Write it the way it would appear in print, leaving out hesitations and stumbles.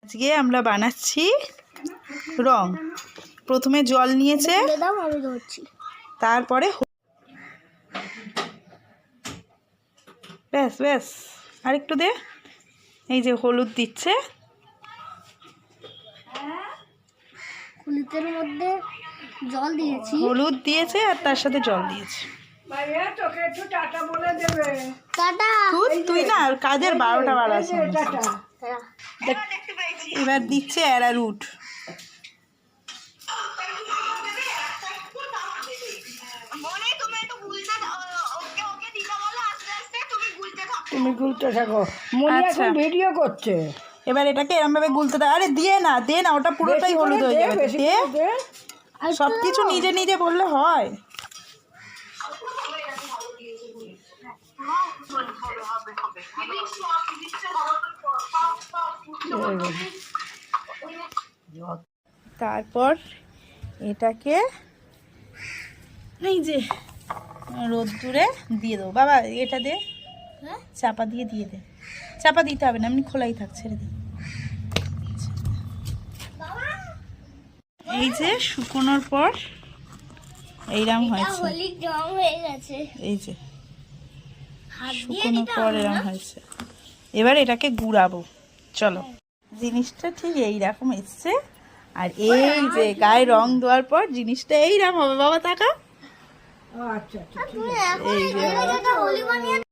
আজকে আমরা বানাচ্ছি রং। প্রথমে জল নিয়েছে, তারপরে ব্যাস ব্যাস আরেকটু দে। এই যে হলুদ দিচ্ছে, হলুদের মধ্যে জল দিয়েছি, হলুদ দিয়েছে আর তার সাথে জল দিয়েছে। তুই না কাজের 12টা বাড়াচ্ছে। এবার দিচ্ছে অ্যারারুট। তুমি গুলতে থাকো, মনে এখন ভিডিও করছে। এবার এটাকে এরম ভাবে গুলতে দাও। আরে দিয়ে না, দে না, ওটা পুরোটাই হলুদ হয়ে যাবে। দে, সবকিছু নিজে নিজে বললে হয়। তারপর এটাকে এই যে রোদ্দুরে দিয়ে দেবো। বাবা এটা দে, চাপা দিয়ে দিয়ে দে। চাপা দিতে হবে না, এমনি খোলাই থাক, ছেড়ে দে। এই যে শুকোনোর পর এইরকম হয়েছে, এই যে শুকোনোর পর এরকম হয়েছে। এবার এটাকে গুড়াবো। চলো, জিনিসটা ঠিক এইরকম এসছে। আর এই যে গায়ে রং দেওয়ার পর জিনিসটা এইরকম হবে। বাবা তাকা, আচ্ছা আচ্ছা, এই যে